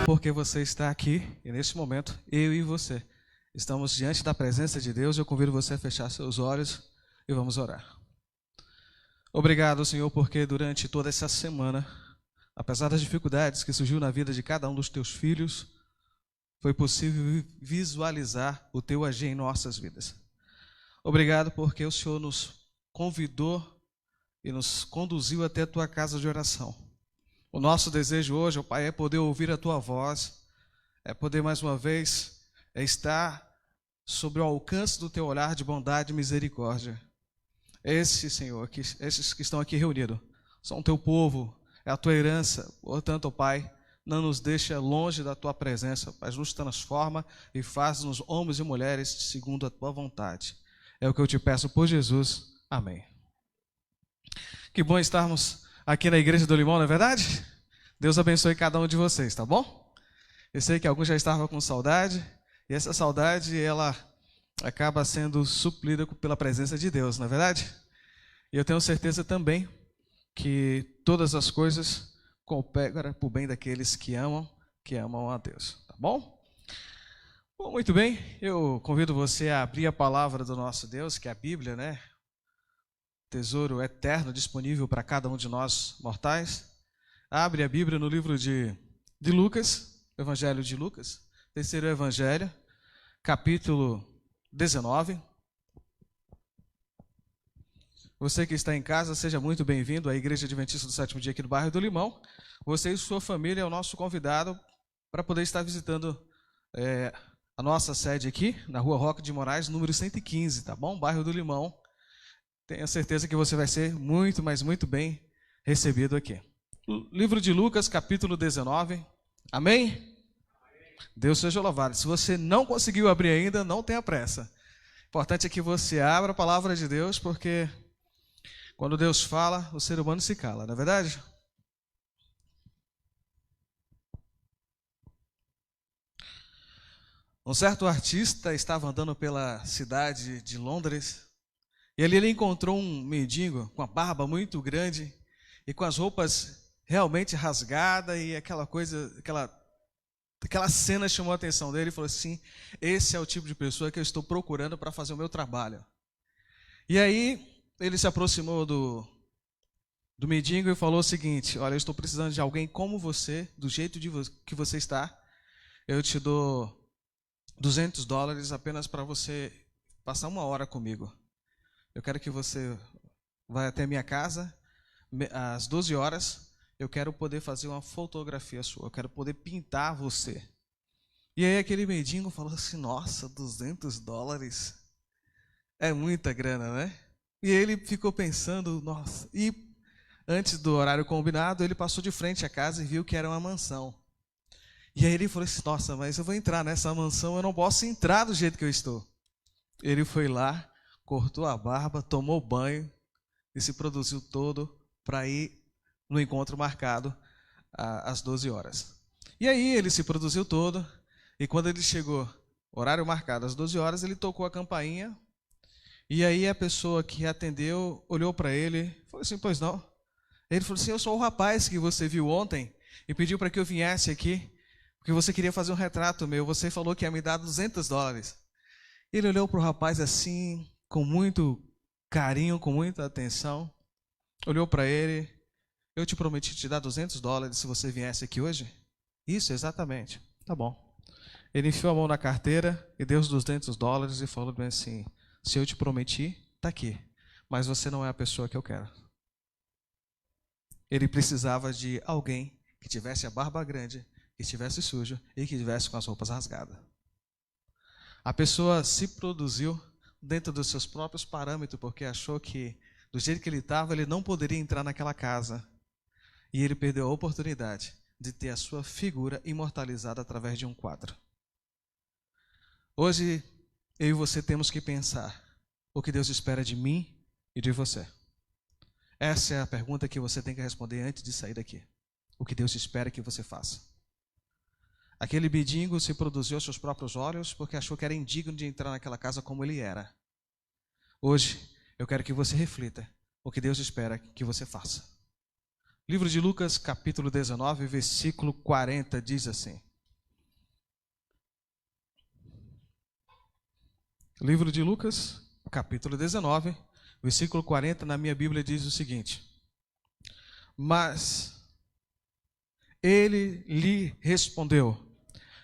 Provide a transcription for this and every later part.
porque você está aqui e neste momento, eu e você estamos diante da presença de Deus. Eu convido você a fechar seus olhos e vamos orar. Obrigado, Senhor, porque durante toda essa semana, apesar das dificuldades que surgiu na vida de cada um dos teus filhos, foi possível visualizar o teu agir em nossas vidas. Obrigado porque o Senhor nos convidou e nos conduziu até a tua casa de oração. O nosso desejo hoje, ó Pai, é poder ouvir a tua voz, é poder mais uma vez estar sobre o alcance do teu olhar de bondade e misericórdia. Senhor, esses que estão aqui reunidos, são o teu povo, é a tua herança. Portanto, ó Pai, não nos deixa longe da tua presença, mas nos transforma e faz-nos homens e mulheres segundo a tua vontade. É o que eu te peço por Jesus. Amém. Que bom estarmos aqui na Igreja do Limão, não é verdade? Deus abençoe cada um de vocês, tá bom? Eu sei que alguns já estavam com saudade, e essa saudade, ela acaba sendo suprida pela presença de Deus, não é verdade? E eu tenho certeza também que todas as coisas cooperam para o bem daqueles que amam a Deus, tá bom? Bom, muito bem, eu convido você a abrir a palavra do nosso Deus, que é a Bíblia, né? Tesouro eterno disponível para cada um de nós mortais. Abre a Bíblia no livro de Lucas, Evangelho de Lucas, terceiro Evangelho, capítulo 19. Você que está em casa, seja muito bem-vindo à Igreja Adventista do Sétimo Dia aqui no bairro do Limão. Você e sua família é o nosso convidado para poder estar visitando a nossa sede aqui, na Rua Roque de Moraes, número 115, tá bom? Bairro do Limão. Tenho certeza que você vai ser muito, mas muito bem recebido aqui. Livro de Lucas, capítulo 19. Amém? Deus seja louvado. Se você não conseguiu abrir ainda, não tenha pressa. O importante é que você abra a palavra de Deus, porque quando Deus fala, o ser humano se cala, não é verdade? Um certo artista estava andando pela cidade de Londres, e ali ele encontrou um mendigo com a barba muito grande e com as roupas realmente rasgadas, e aquela cena chamou a atenção dele e falou assim: esse é o tipo de pessoa que eu estou procurando para fazer o meu trabalho. E aí ele se aproximou do mendigo e falou o seguinte: olha, eu estou precisando de alguém como você, do jeito que você está. Eu te dou $200 apenas para você passar 1 hora comigo. Eu quero que você vá até minha casa às 12 horas. Eu quero poder fazer uma fotografia sua. Eu quero poder pintar você. E aí aquele mendigo falou assim: nossa, $200 é muita grana, né? E ele ficou pensando, nossa. E antes do horário combinado, ele passou de frente à casa e viu que era uma mansão. E aí ele falou assim: nossa, mas eu vou entrar nessa mansão, eu não posso entrar do jeito que eu estou. Ele foi lá, cortou a barba, tomou banho e se produziu todo para ir no encontro marcado às 12 horas. E aí ele se produziu todo, e quando ele chegou, horário marcado às 12 horas, ele tocou a campainha, e aí a pessoa que atendeu olhou para ele e falou assim: pois não? Ele falou assim: eu sou o rapaz que você viu ontem e pediu para que eu viesse aqui, porque você queria fazer um retrato meu, você falou que ia me dar $200. Ele olhou para o rapaz assim, com muito carinho, com muita atenção, olhou para ele: eu te prometi te dar $200 se você viesse aqui hoje? Isso, exatamente. Tá bom. Ele enfiou a mão na carteira e deu os $200 e falou bem assim: se eu te prometi, tá aqui, mas você não é a pessoa que eu quero. Ele precisava de alguém que tivesse a barba grande, que estivesse sujo e que estivesse com as roupas rasgadas. A pessoa se produziu dentro dos seus próprios parâmetros, porque achou que do jeito que ele estava, ele não poderia entrar naquela casa. E ele perdeu a oportunidade de ter a sua figura imortalizada através de um quadro. Hoje, eu e você temos que pensar o que Deus espera de mim e de você. Essa é a pergunta que você tem que responder antes de sair daqui. O que Deus espera que você faça. Aquele mendigo se produziu aos seus próprios olhos porque achou que era indigno de entrar naquela casa como ele era. Hoje, eu quero que você reflita o que Deus espera que você faça. Livro de Lucas, capítulo 19, versículo 40, diz assim: Livro de Lucas, capítulo 19, versículo 40, na minha Bíblia diz o seguinte: mas ele lhe respondeu: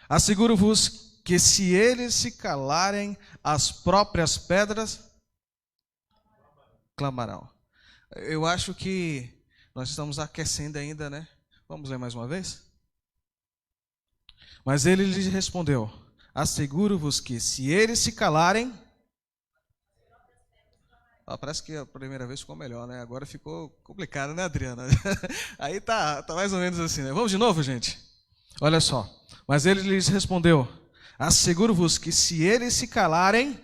asseguro-vos que se eles se calarem, as próprias pedras clamarão. Eu acho que nós estamos aquecendo ainda, né? Vamos ler mais uma vez? Mas ele lhe respondeu: asseguro-vos que se eles se calarem... parece que a primeira vez ficou melhor, né? Agora ficou complicado, né, Adriana? Aí tá mais ou menos assim, né? Vamos de novo, gente? Olha só. Mas ele lhes respondeu: asseguro-vos que se eles se calarem...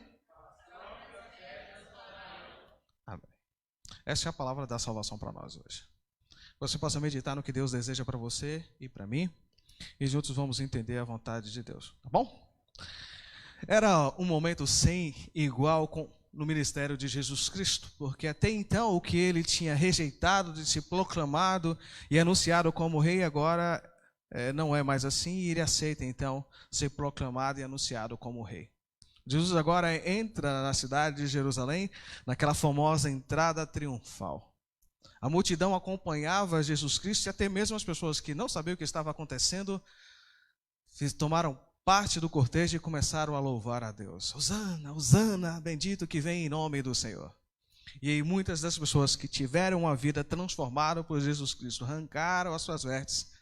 Amém. Essa é a palavra da salvação para nós hoje. Você possa meditar no que Deus deseja para você e para mim, e juntos vamos entender a vontade de Deus, tá bom? Era um momento sem igual no ministério de Jesus Cristo, porque até então o que ele tinha rejeitado de ser proclamado e anunciado como rei, agora não é mais assim, e ele aceita então ser proclamado e anunciado como rei. Jesus agora entra na cidade de Jerusalém, naquela famosa entrada triunfal. A multidão acompanhava Jesus Cristo e até mesmo as pessoas que não sabiam o que estava acontecendo tomaram parte do cortejo e começaram a louvar a Deus. Hosana, Hosana, bendito que vem em nome do Senhor. E aí muitas das pessoas que tiveram uma vida transformada por Jesus Cristo arrancaram as suas vestes,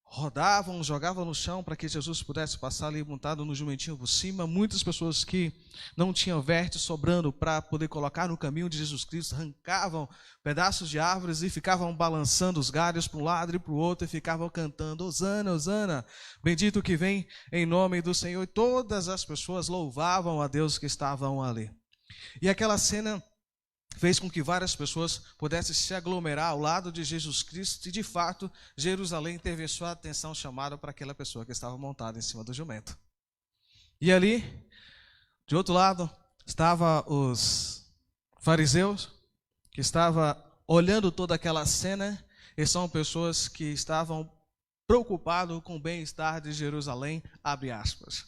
rodavam, jogavam no chão para que Jesus pudesse passar ali montado no jumentinho por cima. Muitas pessoas que não tinham vestes sobrando para poder colocar no caminho de Jesus Cristo arrancavam pedaços de árvores e ficavam balançando os galhos para um lado e para o outro e ficavam cantando: Hosana, Hosana, bendito que vem em nome do Senhor. E todas as pessoas louvavam a Deus que estavam ali. E aquela cena fez com que várias pessoas pudessem se aglomerar ao lado de Jesus Cristo, e de fato Jerusalém teve sua atenção chamada para aquela pessoa que estava montada em cima do jumento. E ali, de outro lado, estavam os fariseus, que estavam olhando toda aquela cena, e são pessoas que estavam preocupados com o bem-estar de Jerusalém, abre aspas.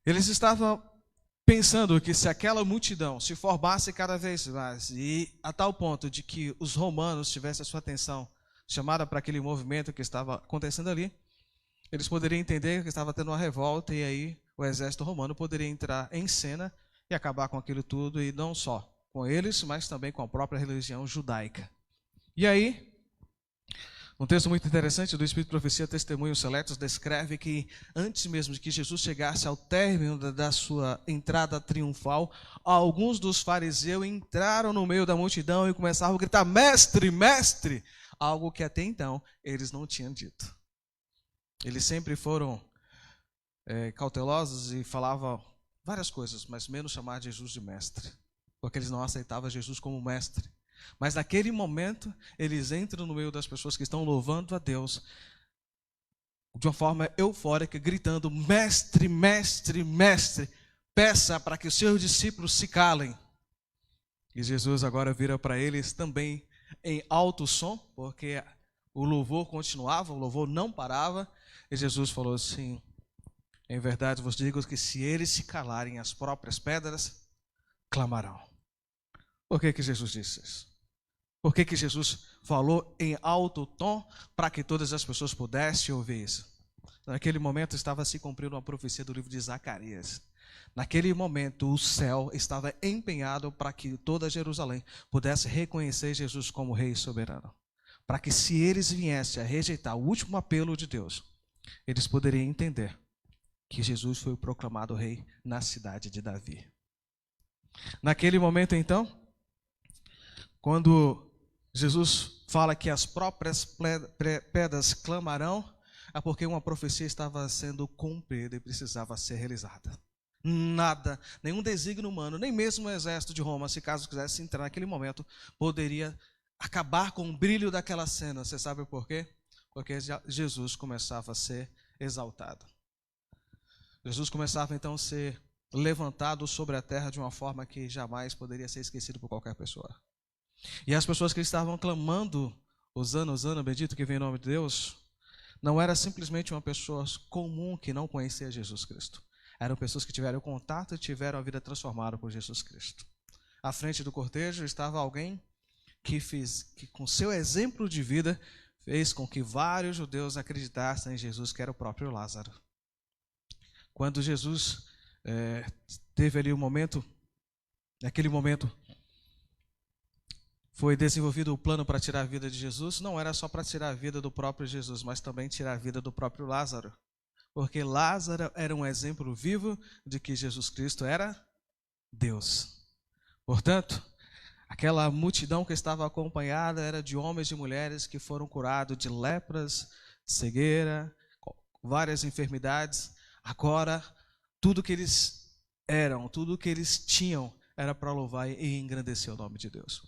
Eles estavam pensando que se aquela multidão se formasse cada vez mais, e a tal ponto de que os romanos tivessem a sua atenção chamada para aquele movimento que estava acontecendo ali, eles poderiam entender que estava tendo uma revolta, e aí o exército romano poderia entrar em cena e acabar com aquilo tudo, e não só com eles, mas também com a própria religião judaica. E aí, um texto muito interessante do Espírito de Profecia, Testemunhos Seletos, descreve que antes mesmo de que Jesus chegasse ao término da sua entrada triunfal, alguns dos fariseus entraram no meio da multidão e começavam a gritar: mestre, mestre! Algo que até então eles não tinham dito. Eles sempre foram cautelosos e falavam várias coisas, mas menos chamar Jesus de mestre, porque eles não aceitavam Jesus como mestre. Mas naquele momento, eles entram no meio das pessoas que estão louvando a Deus de uma forma eufórica, gritando: mestre, mestre, mestre, peça para que os seus discípulos se calem. E Jesus agora vira para eles também em alto som, porque o louvor continuava, o louvor não parava. E Jesus falou assim: em verdade vos digo que se eles se calarem, as próprias pedras clamarão. Por que Jesus disse isso? Por que Jesus falou em alto tom para que todas as pessoas pudessem ouvir isso? Naquele momento estava se cumprindo uma profecia do livro de Zacarias. Naquele momento o céu estava empenhado para que toda Jerusalém pudesse reconhecer Jesus como Rei soberano. Para que se eles viessem a rejeitar o último apelo de Deus, eles poderiam entender que Jesus foi proclamado Rei na cidade de Davi. Naquele momento então, quando Jesus fala que as próprias pedras clamarão, é porque uma profecia estava sendo cumprida e precisava ser realizada. Nada, nenhum desígnio humano, nem mesmo o exército de Roma, se caso quisesse entrar naquele momento, poderia acabar com o brilho daquela cena. Você sabe por quê? Porque Jesus começava a ser exaltado. Jesus começava então a ser levantado sobre a terra de uma forma que jamais poderia ser esquecido por qualquer pessoa. E as pessoas que estavam clamando: Hosana, Hosana, bendito que vem em nome de Deus, não era simplesmente uma pessoa comum que não conhecia Jesus Cristo. Eram pessoas que tiveram contato e tiveram a vida transformada por Jesus Cristo. À frente do cortejo estava alguém que com seu exemplo de vida, fez com que vários judeus acreditassem em Jesus, que era o próprio Lázaro. Quando Jesus teve ali naquele momento, foi desenvolvido o plano para tirar a vida de Jesus, não era só para tirar a vida do próprio Jesus, mas também tirar a vida do próprio Lázaro. Porque Lázaro era um exemplo vivo de que Jesus Cristo era Deus. Portanto, aquela multidão que estava acompanhada era de homens e mulheres que foram curados de lepras, de cegueira, várias enfermidades. Agora, tudo que eles eram, tudo que eles tinham, era para louvar e engrandecer o nome de Deus.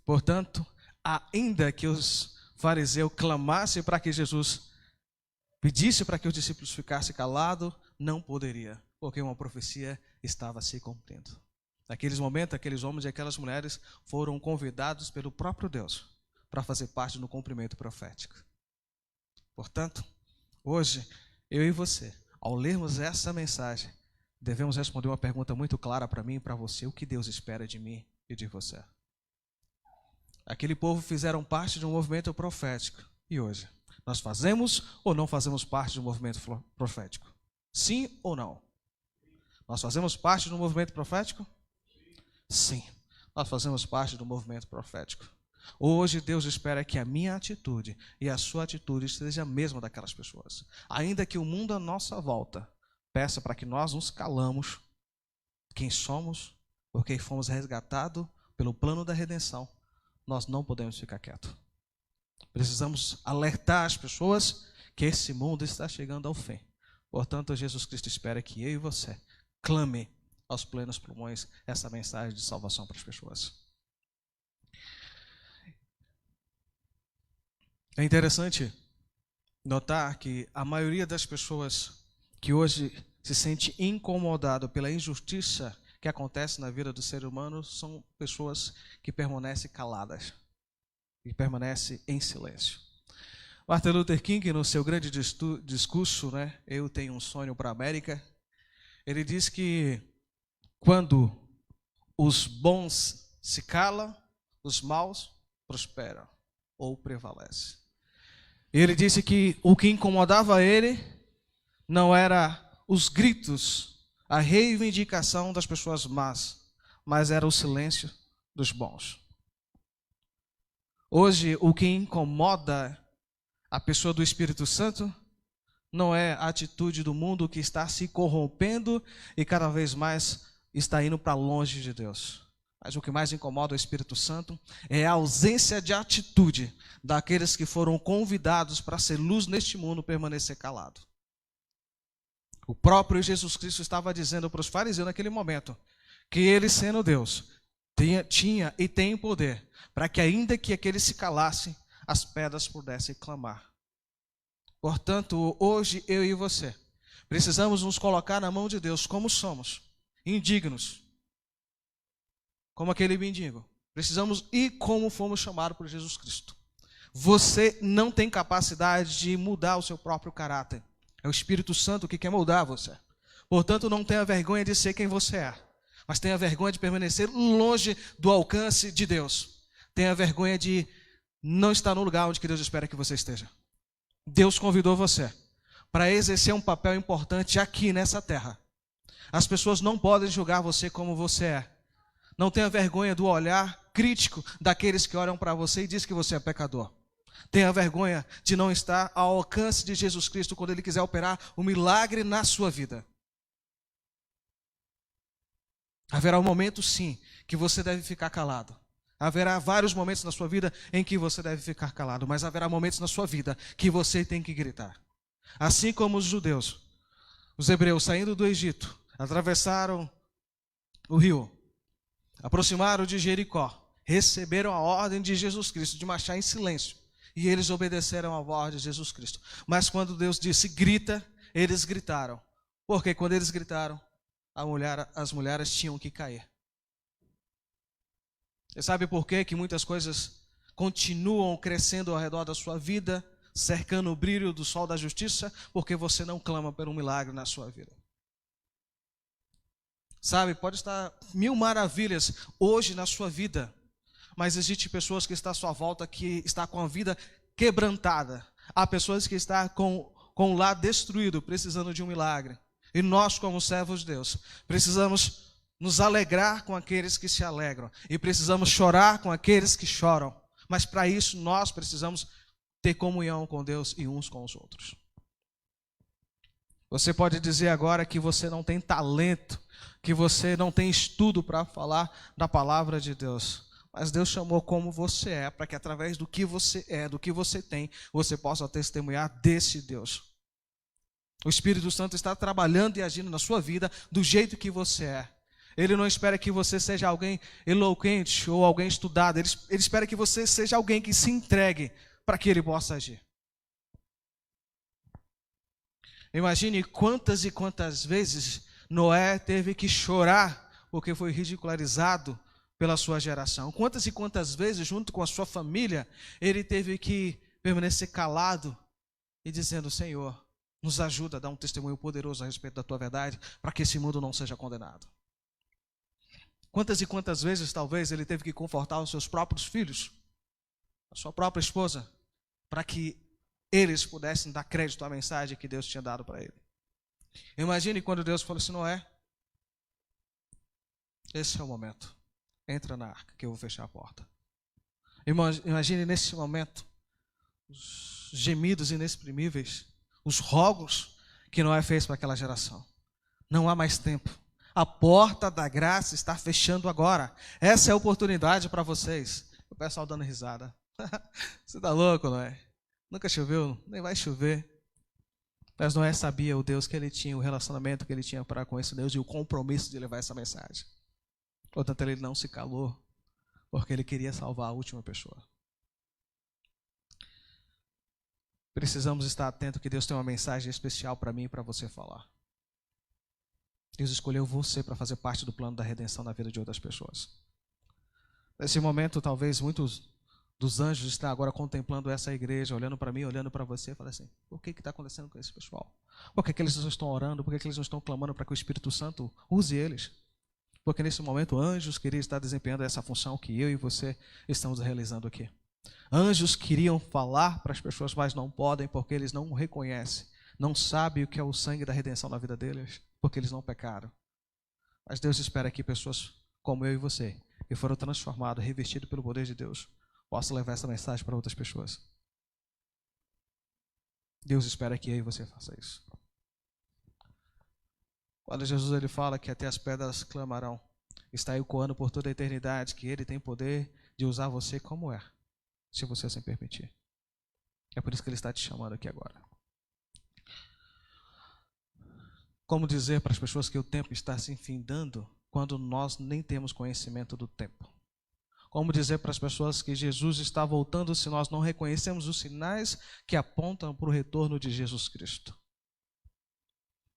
Portanto, ainda que os fariseus clamassem para que Jesus pedisse para que os discípulos ficassem calados, não poderia, porque uma profecia estava se cumprindo. Naqueles momentos, aqueles homens e aquelas mulheres foram convidados pelo próprio Deus para fazer parte do cumprimento profético. Portanto, hoje, eu e você, ao lermos essa mensagem, devemos responder uma pergunta muito clara para mim e para você: o que Deus espera de mim e de você? Aquele povo fizeram parte de um movimento profético. E hoje, nós fazemos ou não fazemos parte de um movimento profético? Sim ou não? Nós fazemos parte do movimento profético? Sim, nós fazemos parte do movimento profético. Hoje Deus espera que a minha atitude e a sua atitude seja a mesma daquelas pessoas. Ainda que o mundo à nossa volta peça para que nós nos calamos quem somos, porque fomos resgatados pelo plano da redenção, nós não podemos ficar quietos. Precisamos alertar as pessoas que esse mundo está chegando ao fim. Portanto, Jesus Cristo espera que eu e você clame aos plenos pulmões essa mensagem de salvação para as pessoas. É interessante notar que a maioria das pessoas que hoje se sente incomodado pela injustiça que acontece na vida do ser humano são pessoas que permanecem caladas, que permanecem em silêncio. Martin Luther King, no seu grande discurso, Eu Tenho um Sonho para a América, ele diz que quando os bons se calam, os maus prosperam ou prevalecem. Ele disse que o que incomodava ele não era os gritos, a reivindicação das pessoas más, mas era o silêncio dos bons. Hoje, o que incomoda a pessoa do Espírito Santo não é a atitude do mundo que está se corrompendo e cada vez mais está indo para longe de Deus. Mas o que mais incomoda o Espírito Santo é a ausência de atitude daqueles que foram convidados para ser luz neste mundo permanecer calado. O próprio Jesus Cristo estava dizendo para os fariseus naquele momento que ele, sendo Deus, tinha e tem poder para que ainda que aqueles se calassem, as pedras pudessem clamar. Portanto, hoje eu e você precisamos nos colocar na mão de Deus como somos, indignos, como aquele mendigo. Precisamos ir como fomos chamados por Jesus Cristo. Você não tem capacidade de mudar o seu próprio caráter. É o Espírito Santo que quer moldar você. Portanto, não tenha vergonha de ser quem você é, mas tenha vergonha de permanecer longe do alcance de Deus. Tenha vergonha de não estar no lugar onde Deus espera que você esteja. Deus convidou você para exercer um papel importante aqui nessa terra. As pessoas não podem julgar você como você é. Não tenha vergonha do olhar crítico daqueles que olham para você e dizem que você é pecador. Tenha vergonha de não estar ao alcance de Jesus Cristo quando Ele quiser operar um milagre na sua vida. Haverá um momento, sim, que você deve ficar calado. Haverá vários momentos na sua vida em que você deve ficar calado, mas haverá momentos na sua vida que você tem que gritar. Assim como os judeus, os hebreus saindo do Egito, atravessaram o rio, aproximaram de Jericó, receberam a ordem de Jesus Cristo de marchar em silêncio, e eles obedeceram à ordem de Jesus Cristo. Mas quando Deus disse grita, eles gritaram. Porque quando eles gritaram, as mulheres tinham que cair. Você sabe por quê que muitas coisas continuam crescendo ao redor da sua vida, cercando o brilho do sol da justiça? Porque você não clama por um milagre na sua vida. Sabe, pode estar mil maravilhas hoje na sua vida, mas existem pessoas que estão à sua volta que estão com a vida quebrantada. Há pessoas que estão com o lar destruído, precisando de um milagre. E nós, como servos de Deus, precisamos nos alegrar com aqueles que se alegram. E precisamos chorar com aqueles que choram. Mas para isso nós precisamos ter comunhão com Deus e uns com os outros. Você pode dizer agora que você não tem talento, que você não tem estudo para falar da palavra de Deus. Mas Deus chamou como você é, para que através do que você é, do que você tem, você possa testemunhar desse Deus. O Espírito Santo está trabalhando e agindo na sua vida do jeito que você é. Ele não espera que você seja alguém eloquente ou alguém estudado. Ele espera que você seja alguém que se entregue para que Ele possa agir. Imagine quantas e quantas vezes Noé teve que chorar porque foi ridicularizado pela sua geração. Quantas e quantas vezes, junto com a sua família, ele teve que permanecer calado e dizendo: Senhor, nos ajuda a dar um testemunho poderoso a respeito da tua verdade, para que esse mundo não seja condenado. Quantas e quantas vezes, talvez, ele teve que confortar os seus próprios filhos, a sua própria esposa, para que eles pudessem dar crédito à mensagem que Deus tinha dado para ele. Imagine quando Deus falou assim: Noé, esse é o momento. Entra na arca que eu vou fechar a porta. Imagine nesse momento os gemidos inexprimíveis, os rogos que Noé fez para aquela geração. Não há mais tempo. A porta da graça está fechando agora. Essa é a oportunidade para vocês. O pessoal dando risada. Você está louco, Noé? Nunca choveu, nem vai chover. Mas Noé sabia o Deus que ele tinha, o relacionamento que ele tinha para com esse Deus e o compromisso de levar essa mensagem. Portanto, ele não se calou, porque ele queria salvar a última pessoa. Precisamos estar atentos que Deus tem uma mensagem especial para mim e para você falar. Deus escolheu você para fazer parte do plano da redenção na vida de outras pessoas. Nesse momento, talvez muitos dos anjos estão agora contemplando essa igreja, olhando para mim, olhando para você, e falando assim: por que está acontecendo com esse pessoal? Por que eles não estão orando? Por que eles não estão clamando para que o Espírito Santo use eles? Porque nesse momento anjos queriam estar desempenhando essa função que eu e você estamos realizando aqui. Anjos queriam falar para as pessoas, mas não podem porque eles não reconhecem, não sabem o que é o sangue da redenção na vida deles, porque eles não pecaram. Mas Deus espera que pessoas como eu e você, que foram transformados, revestidos pelo poder de Deus, possam levar essa mensagem para outras pessoas. Deus espera que eu e você faça isso. Quando Jesus ele fala que até as pedras clamarão, está ecoando por toda a eternidade que Ele tem poder de usar você como é, se você assim permitir. É por isso que Ele está te chamando aqui agora. Como dizer para as pessoas que o tempo está se findando quando nós nem temos conhecimento do tempo? Como dizer para as pessoas que Jesus está voltando se nós não reconhecemos os sinais que apontam para o retorno de Jesus Cristo?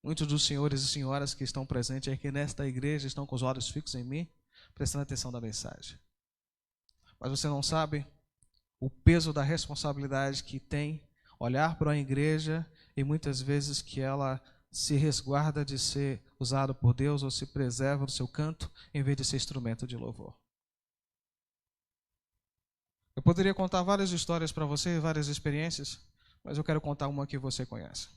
Muitos dos senhores e senhoras que estão presentes aqui nesta igreja estão com os olhos fixos em mim, prestando atenção na mensagem. Mas você não sabe o peso da responsabilidade que tem olhar para uma igreja e muitas vezes que ela se resguarda de ser usada por Deus ou se preserva do seu canto em vez de ser instrumento de louvor. Eu poderia contar várias histórias para você, várias experiências, mas eu quero contar uma que você conhece.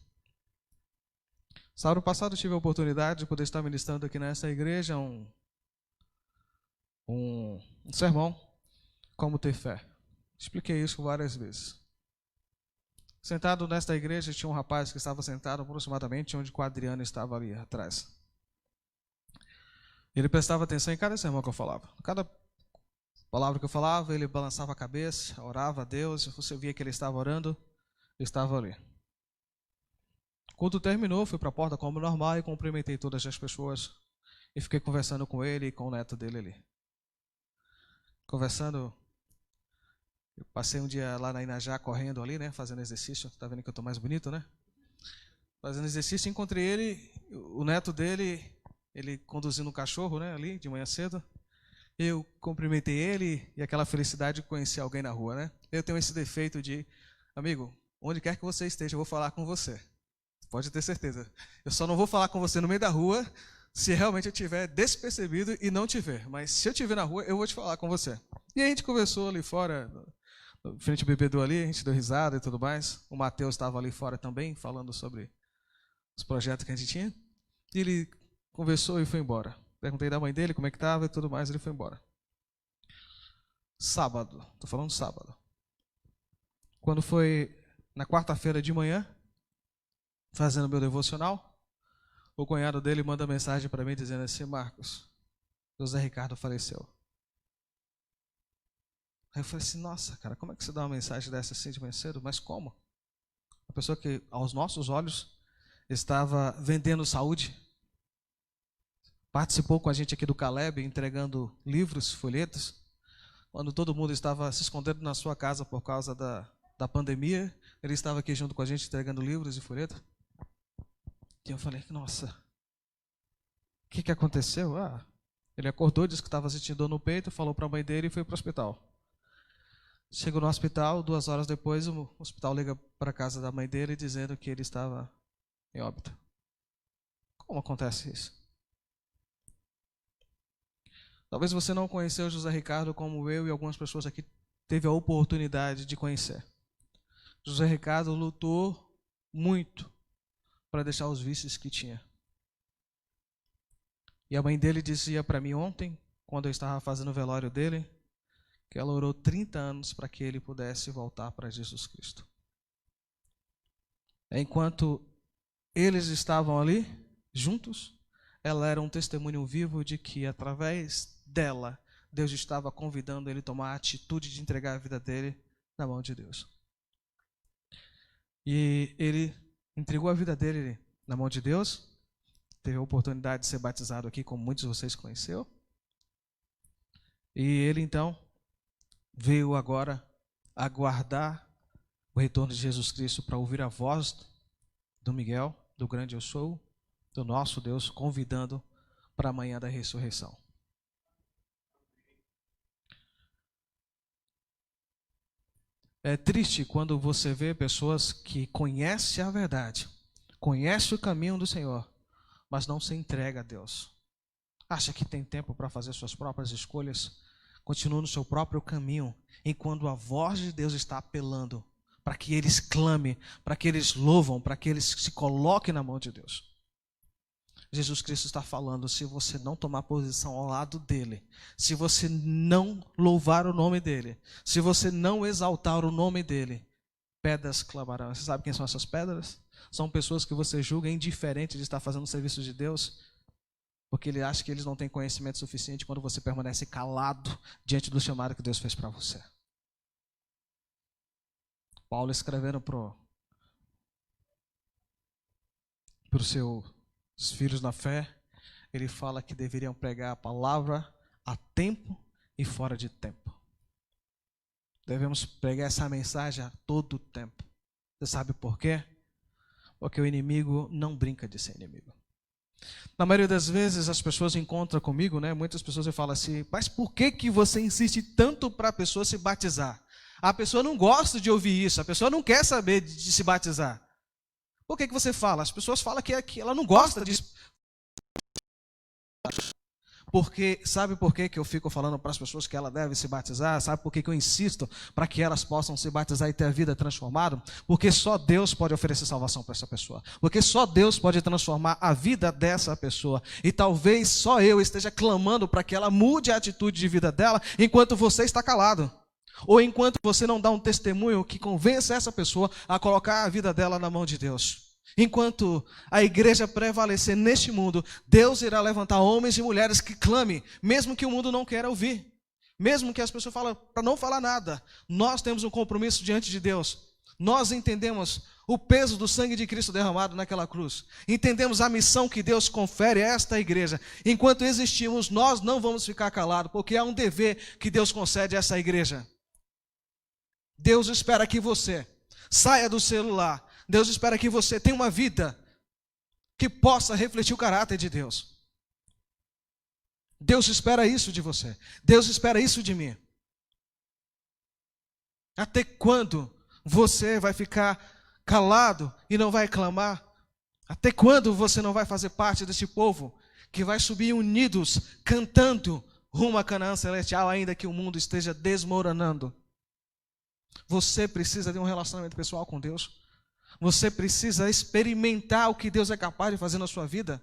Sábado passado eu tive a oportunidade de poder estar ministrando aqui nessa igreja um sermão, como ter fé. Expliquei isso várias vezes. Sentado nesta igreja tinha um rapaz que estava sentado aproximadamente onde o Adriano estava ali atrás. Ele prestava atenção em cada sermão que eu falava. Cada palavra que eu falava, ele balançava a cabeça, orava a Deus, você via que ele estava orando, ele estava ali. Quando terminou, fui para a porta como normal e cumprimentei todas as pessoas. E fiquei conversando com ele e com o neto dele ali. Conversando, eu passei um dia lá na Inajá correndo ali, né, fazendo exercício. Tá vendo que eu estou mais bonito, né? Fazendo exercício, encontrei ele, o neto dele, ele conduzindo um cachorro, né, ali de manhã cedo. Eu cumprimentei ele e aquela felicidade de conhecer alguém na rua, né? Eu tenho esse defeito de, amigo, onde quer que você esteja, eu vou falar com você. Pode ter certeza. Eu só não vou falar com você no meio da rua se realmente eu tiver despercebido e não te ver. Mas se eu te ver na rua, eu vou te falar com você. E a gente conversou ali fora, frente ao bebedouro ali, a gente deu risada e tudo mais. O Matheus estava ali fora também, falando sobre os projetos que a gente tinha. E ele conversou e foi embora. Perguntei da mãe dele como é que estava e tudo mais, ele foi embora. Sábado, estou falando sábado. Quando foi na quarta-feira de manhã, fazendo meu devocional, o cunhado dele manda mensagem para mim dizendo assim: Marcos, José Ricardo faleceu. Aí eu falei assim: nossa, cara, como é que você dá uma mensagem dessa assim de manhã cedo? Mas como? Uma pessoa que, aos nossos olhos, estava vendendo saúde, participou com a gente aqui do Caleb, entregando livros, folhetos, quando todo mundo estava se escondendo na sua casa por causa da pandemia, ele estava aqui junto com a gente entregando livros e folhetos. E eu falei: nossa, o que aconteceu? Ele acordou, disse que estava sentindo dor no peito, falou para a mãe dele e foi para o hospital. Chegou no hospital, 2 horas depois, o hospital liga para a casa da mãe dele dizendo que ele estava em óbito. Como acontece isso? Talvez você não conheceu José Ricardo como eu e algumas pessoas aqui teve a oportunidade de conhecer. José Ricardo lutou muito para deixar os vícios que tinha. E a mãe dele dizia para mim ontem, quando eu estava fazendo o velório dele, que ela orou 30 anos para que ele pudesse voltar para Jesus Cristo. Enquanto eles estavam ali, juntos, ela era um testemunho vivo de que, através dela, Deus estava convidando ele a tomar a atitude de entregar a vida dele na mão de Deus. E ele entregou a vida dele na mão de Deus, teve a oportunidade de ser batizado aqui, como muitos de vocês conheceram. E ele, então, veio agora aguardar o retorno de Jesus Cristo para ouvir a voz do Miguel, do grande eu sou, do nosso Deus, convidando para a manhã da ressurreição. É triste quando você vê pessoas que conhecem a verdade, conhecem o caminho do Senhor, mas não se entrega a Deus. Acha que tem tempo para fazer suas próprias escolhas, continua no seu próprio caminho, enquanto a voz de Deus está apelando para que eles clamem, para que eles louvam, para que eles se coloquem na mão de Deus. Jesus Cristo está falando: se você não tomar posição ao lado dele, se você não louvar o nome dele, se você não exaltar o nome dele, pedras clamarão. Você sabe quem são essas pedras? São pessoas que você julga indiferente de estar fazendo o serviço de Deus, porque ele acha que eles não têm conhecimento suficiente quando você permanece calado diante do chamado que Deus fez para você. Paulo, escrevendo para os seus filhos na fé, ele fala que deveriam pregar a palavra a tempo e fora de tempo. Devemos pregar essa mensagem a todo tempo. Você sabe por quê? Porque o inimigo não brinca de ser inimigo. Na maioria das vezes as pessoas encontram comigo, muitas pessoas falam assim: mas por que você insiste tanto para a pessoa se batizar? A pessoa não gosta de ouvir isso, a pessoa não quer saber de se batizar. Por que você fala? As pessoas falam que ela não gosta disso. Porque, sabe por que eu fico falando para as pessoas que ela deve se batizar? Sabe por que eu insisto para que elas possam se batizar e ter a vida transformada? Porque só Deus pode oferecer salvação para essa pessoa. Porque só Deus pode transformar a vida dessa pessoa. E talvez só eu esteja clamando para que ela mude a atitude de vida dela enquanto você está calado. Ou enquanto você não dá um testemunho que convença essa pessoa a colocar a vida dela na mão de Deus. Enquanto a igreja prevalecer neste mundo, Deus irá levantar homens e mulheres que clamem, mesmo que o mundo não queira ouvir. Mesmo que as pessoas falem para não falar nada. Nós temos um compromisso diante de Deus. Nós entendemos o peso do sangue de Cristo derramado naquela cruz. Entendemos a missão que Deus confere a esta igreja. Enquanto existimos, nós não vamos ficar calados, porque há um dever que Deus concede a essa igreja. Deus espera que você saia do celular. Deus espera que você tenha uma vida que possa refletir o caráter de Deus. Deus espera isso de você. Deus espera isso de mim. Até quando você vai ficar calado e não vai clamar? Até quando você não vai fazer parte desse povo que vai subir unidos, cantando rumo a Canaã celestial, ainda que o mundo esteja desmoronando. Você precisa de um relacionamento pessoal com Deus. Você precisa experimentar o que Deus é capaz de fazer na sua vida.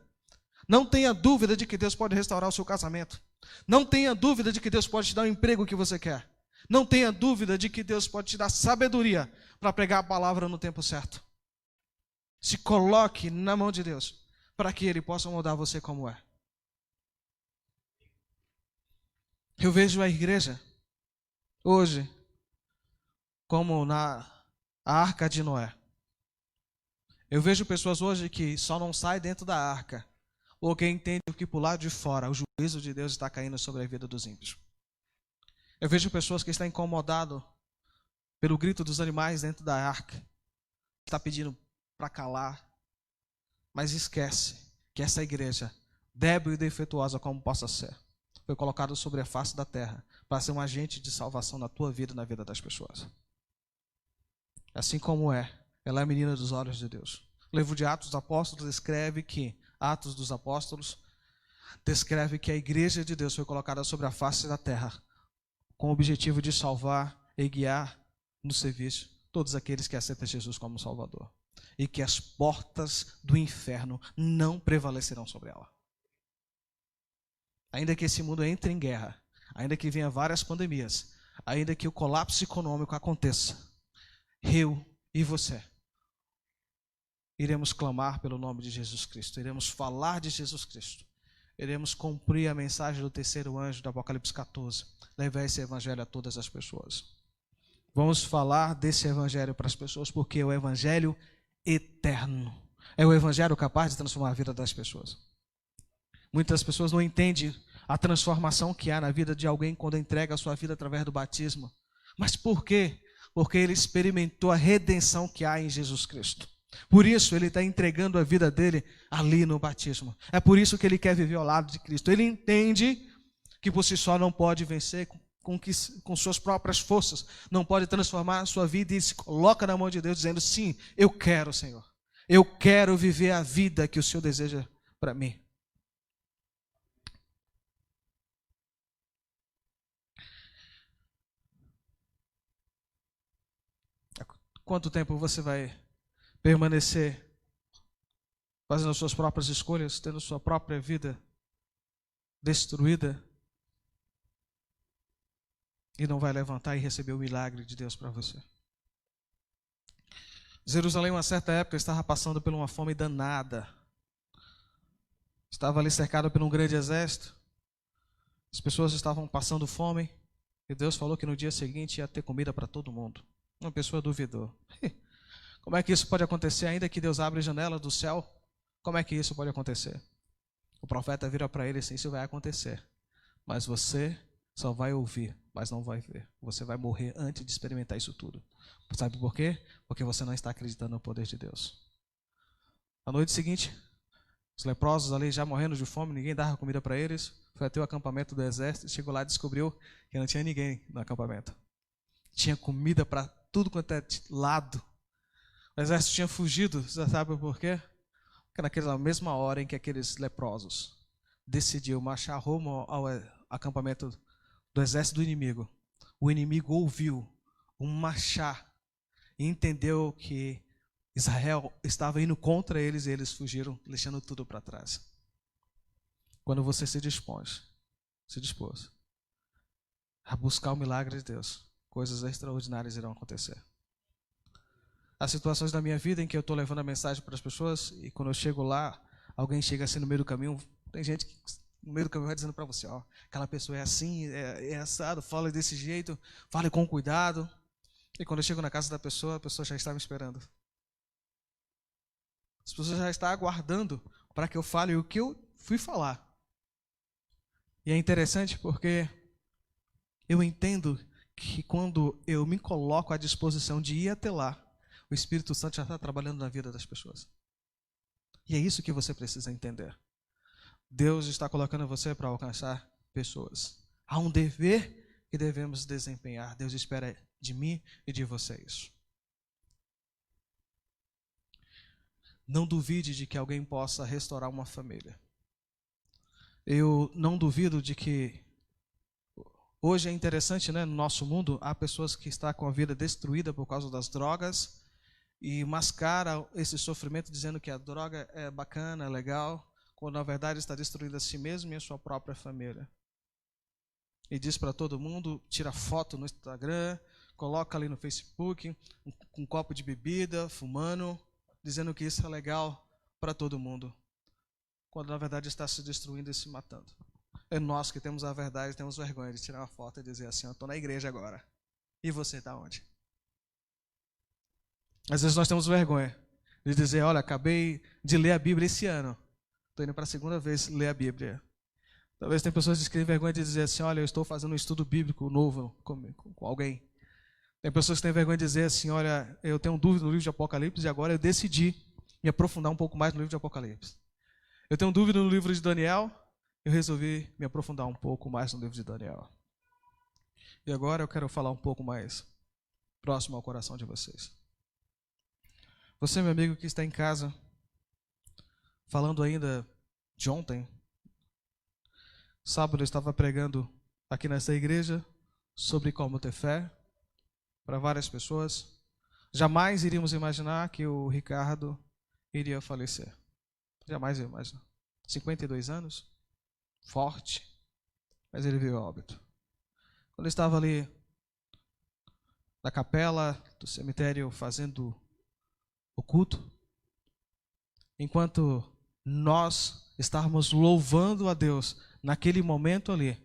Não tenha dúvida de que Deus pode restaurar o seu casamento. Não tenha dúvida de que Deus pode te dar o emprego que você quer. Não tenha dúvida de que Deus pode te dar sabedoria para pregar a palavra no tempo certo. Se coloque na mão de Deus para que Ele possa moldar você como é. Eu vejo a igreja hoje como na arca de Noé. Eu vejo pessoas hoje que só não saem dentro da arca, ou que entendem que por lado de fora o juízo de Deus está caindo sobre a vida dos ímpios. Eu vejo pessoas que estão incomodadas pelo grito dos animais dentro da arca, que está pedindo para calar, mas esquece que essa igreja, débil e defeituosa como possa ser, foi colocada sobre a face da terra para ser um agente de salvação na tua vida e na vida das pessoas. Assim como ela é a menina dos olhos de Deus. O livro de Atos dos Apóstolos descreve que a igreja de Deus foi colocada sobre a face da terra com o objetivo de salvar e guiar no serviço todos aqueles que aceitam Jesus como Salvador. E que as portas do inferno não prevalecerão sobre ela. Ainda que esse mundo entre em guerra, ainda que venha várias pandemias, ainda que o colapso econômico aconteça, eu e você iremos clamar pelo nome de Jesus Cristo, iremos falar de Jesus Cristo, iremos cumprir a mensagem do terceiro anjo do Apocalipse 14, levar esse evangelho a todas as pessoas. Vamos falar desse evangelho para as pessoas, porque é o evangelho eterno, é o evangelho capaz de transformar a vida das pessoas. Muitas pessoas não entendem a transformação que há na vida de alguém quando entrega a sua vida através do batismo. Mas por quê? Porque ele experimentou a redenção que há em Jesus Cristo. Por isso ele está entregando a vida dele ali no batismo. É por isso que ele quer viver ao lado de Cristo. Ele entende que por si só não pode vencer com suas próprias forças, não pode transformar a sua vida e se coloca na mão de Deus dizendo: sim, eu quero, Senhor. Eu quero viver a vida que o Senhor deseja para mim. Quanto tempo você vai permanecer fazendo as suas próprias escolhas, tendo sua própria vida destruída e não vai levantar e receber o milagre de Deus para você? Jerusalém, uma certa época, estava passando por uma fome danada. Estava ali cercado por um grande exército. As pessoas estavam passando fome e Deus falou que no dia seguinte ia ter comida para todo mundo. Uma pessoa duvidou. Como é que isso pode acontecer? Ainda que Deus abra a janela do céu, como é que isso pode acontecer? O profeta vira para ele assim: isso vai acontecer, mas você só vai ouvir, mas não vai ver. Você vai morrer antes de experimentar isso tudo. Sabe por quê? Porque você não está acreditando no poder de Deus. Na noite seguinte, os leprosos ali já morrendo de fome, ninguém dava comida para eles. Foi até o acampamento do exército, chegou lá e descobriu que não tinha ninguém no acampamento. Tinha comida para tudo quanto é lado. O exército tinha fugido, você sabe por quê? Porque naquela mesma hora em que aqueles leprosos decidiram marchar rumo ao acampamento do exército do inimigo, o inimigo ouviu um marchar e entendeu que Israel estava indo contra eles e eles fugiram, deixando tudo para trás. Quando você se dispôs a buscar o milagre de Deus, coisas extraordinárias irão acontecer. Há situações da minha vida em que eu estou levando a mensagem para as pessoas e quando eu chego lá, alguém chega assim no meio do caminho. Tem gente que no meio do caminho vai dizendo para você: ó, aquela pessoa é assim, é assado, fala desse jeito, fale com cuidado. E quando eu chego na casa da pessoa, a pessoa já está me esperando. As pessoas já estão aguardando para que eu fale o que eu fui falar. E é interessante porque eu entendo que quando eu me coloco à disposição de ir até lá, o Espírito Santo já está trabalhando na vida das pessoas. E é isso que você precisa entender. Deus está colocando você para alcançar pessoas. Há um dever que devemos desempenhar. Deus espera de mim e de vocês. Não duvide de que alguém possa restaurar uma família. Eu não duvido de que hoje é interessante, né, no nosso mundo, há pessoas que estão com a vida destruída por causa das drogas e mascara esse sofrimento dizendo que a droga é bacana, é legal, quando na verdade está destruindo a si mesmo e a sua própria família. E diz para todo mundo, tira foto no Instagram, coloca ali no Facebook, com um copo de bebida, fumando, dizendo que isso é legal para todo mundo, quando na verdade está se destruindo e se matando. É nós que temos a verdade, temos vergonha de tirar uma foto e dizer assim, eu estou na igreja agora. E você está onde? Às vezes nós temos vergonha de dizer, olha, acabei de ler a Bíblia esse ano. Estou indo para a segunda vez ler a Bíblia. Talvez tem pessoas que têm vergonha de dizer assim, olha, eu estou fazendo um estudo bíblico novo com alguém. Tem pessoas que têm vergonha de dizer assim, olha, eu tenho dúvida no livro de Apocalipse e agora eu decidi me aprofundar um pouco mais no livro de Apocalipse. Eu tenho dúvida no livro de Daniel, eu resolvi me aprofundar um pouco mais no livro de Daniel. E agora eu quero falar um pouco mais próximo ao coração de vocês. Você, meu amigo que está em casa, falando ainda de ontem, sábado eu estava pregando aqui nessa igreja sobre como ter fé para várias pessoas. Jamais iríamos imaginar que o Ricardo iria falecer. Jamais eu imagino. 52 anos, forte, mas ele veio a óbito. Quando eu estava ali na capela do cemitério fazendo o culto, enquanto nós estávamos louvando a Deus naquele momento ali,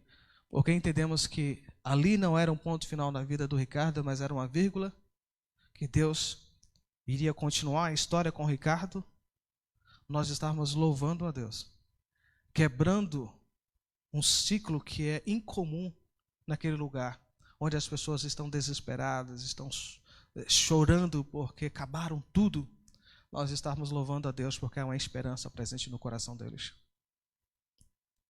porque entendemos que ali não era um ponto final na vida do Ricardo, mas era uma vírgula, que Deus iria continuar a história com o Ricardo, nós estávamos louvando a Deus, quebrando um ciclo que é incomum naquele lugar, onde as pessoas estão desesperadas, estão chorando porque acabaram tudo. Nós estávamos louvando a Deus porque há uma esperança presente no coração deles.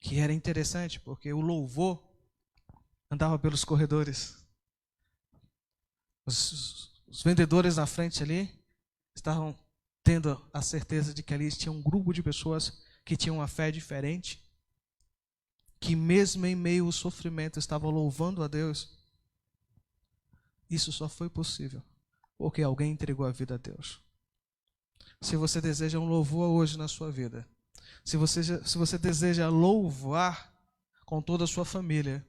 Que era interessante porque o louvor andava pelos corredores. Os vendedores na frente ali estavam tendo a certeza de que ali tinha um grupo de pessoas que tinham uma fé diferente, que mesmo em meio ao sofrimento estavam louvando a Deus. Isso só foi possível porque alguém entregou a vida a Deus. Se você deseja um louvor hoje na sua vida, se você deseja louvar com toda a sua família,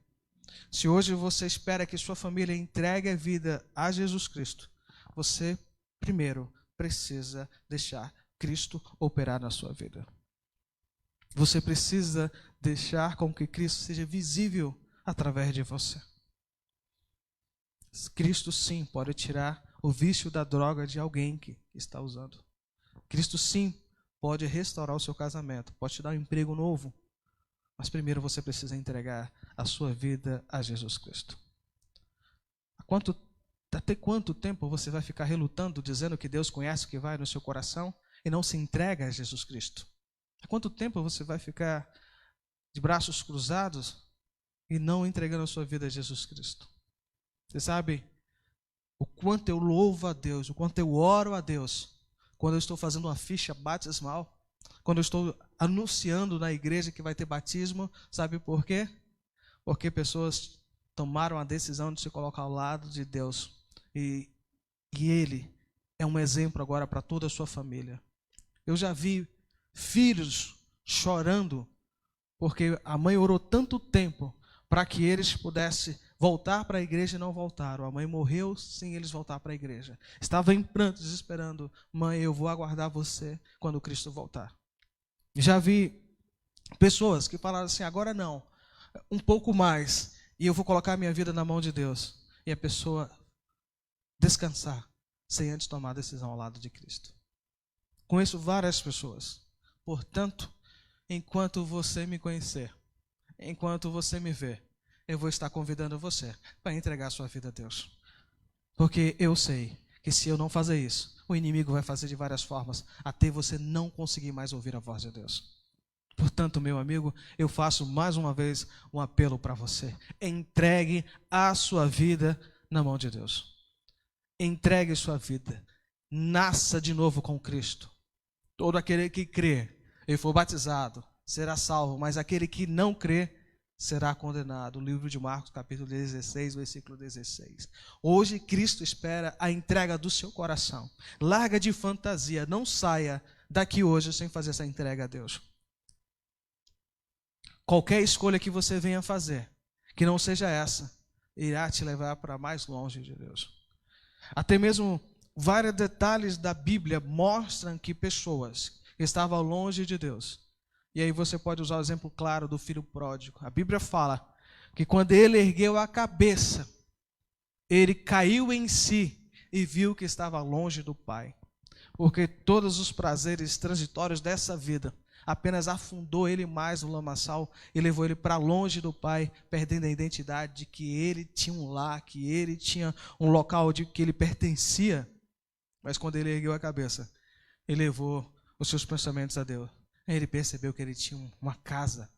se hoje você espera que sua família entregue a vida a Jesus Cristo, você primeiro precisa deixar Cristo operar na sua vida. Você precisa deixar com que Cristo seja visível através de você. Cristo sim pode tirar o vício da droga de alguém que está usando. Cristo sim pode restaurar o seu casamento, pode te dar um emprego novo, mas primeiro você precisa entregar a sua vida a Jesus Cristo. Até quanto tempo você vai ficar relutando, dizendo que Deus conhece o que vai no seu coração e não se entrega a Jesus Cristo? Há quanto tempo você vai ficar de braços cruzados e não entregando a sua vida a Jesus Cristo? Você sabe o quanto eu louvo a Deus, o quanto eu oro a Deus quando eu estou fazendo uma ficha batismal, quando eu estou anunciando na igreja que vai ter batismo. Sabe por quê? Porque pessoas tomaram a decisão de se colocar ao lado de Deus. E Ele é um exemplo agora para toda a sua família. Eu já vi filhos chorando porque a mãe orou tanto tempo para que eles pudessem voltar para a igreja e não voltaram. A mãe morreu sem eles voltar para a igreja. Estava em prantos, esperando: mãe, eu vou aguardar você quando Cristo voltar. Já vi pessoas que falaram assim: agora não, um pouco mais, e eu vou colocar minha vida na mão de Deus. E a pessoa descansar sem antes tomar a decisão ao lado de Cristo. Conheço várias pessoas. Portanto, enquanto você me conhecer, enquanto você me ver, eu vou estar convidando você para entregar a sua vida a Deus. Porque eu sei que se eu não fazer isso, o inimigo vai fazer de várias formas, até você não conseguir mais ouvir a voz de Deus. Portanto, meu amigo, eu faço mais uma vez um apelo para você. Entregue a sua vida na mão de Deus. Entregue sua vida. Nasça de novo com Cristo. Todo aquele que crê e for batizado será salvo, mas aquele que não crê será condenado. O livro de Marcos, capítulo 16, versículo 16. Hoje Cristo espera a entrega do seu coração. Larga de fantasia, não saia daqui hoje sem fazer essa entrega a Deus. Qualquer escolha que você venha fazer, que não seja essa, irá te levar para mais longe de Deus. Até mesmo vários detalhes da Bíblia mostram que pessoas que estavam longe de Deus. E aí você pode usar o exemplo claro do filho pródigo. A Bíblia fala que quando ele ergueu a cabeça, ele caiu em si e viu que estava longe do Pai. Porque todos os prazeres transitórios dessa vida apenas afundou ele mais no lamaçal e levou ele para longe do Pai, perdendo a identidade de que ele tinha um lar, que ele tinha um local de que ele pertencia. Mas quando ele ergueu a cabeça, ele levou os seus pensamentos a Deus. Ele percebeu que ele tinha uma casa.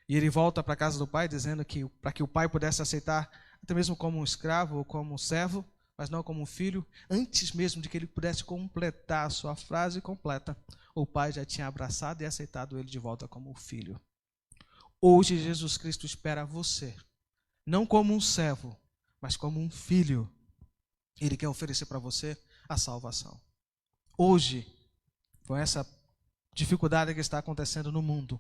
E ele volta para a casa do pai, dizendo que para que o pai pudesse aceitar, até mesmo como um escravo ou como um servo, mas não como um filho, antes mesmo de que ele pudesse completar a sua frase completa, o pai já tinha abraçado e aceitado ele de volta como um filho. Hoje Jesus Cristo espera você, não como um servo, mas como um filho. Ele quer oferecer para você a salvação. Hoje, com essa dificuldade que está acontecendo no mundo,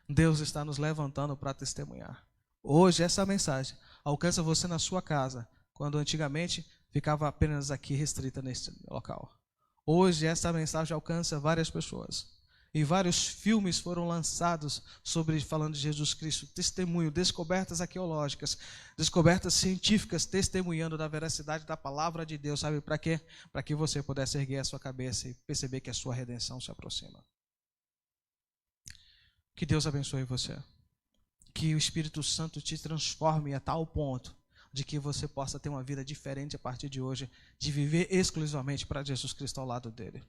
Deus está nos levantando para testemunhar. Hoje essa mensagem alcança você na sua casa, quando antigamente ficava apenas aqui restrita neste local. Hoje essa mensagem alcança várias pessoas. E vários filmes foram lançados falando de Jesus Cristo, testemunho, descobertas arqueológicas, descobertas científicas, testemunhando da veracidade da palavra de Deus. Sabe para quê? Para que você pudesse erguer a sua cabeça e perceber que a sua redenção se aproxima. Que Deus abençoe você. Que o Espírito Santo te transforme a tal ponto de que você possa ter uma vida diferente a partir de hoje, de viver exclusivamente para Jesus Cristo ao lado dele.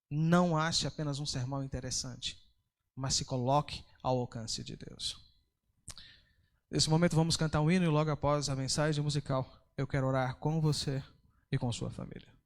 Não ache apenas um sermão interessante, mas se coloque ao alcance de Deus. Nesse momento vamos cantar um hino e logo após a mensagem musical eu quero orar com você e com sua família.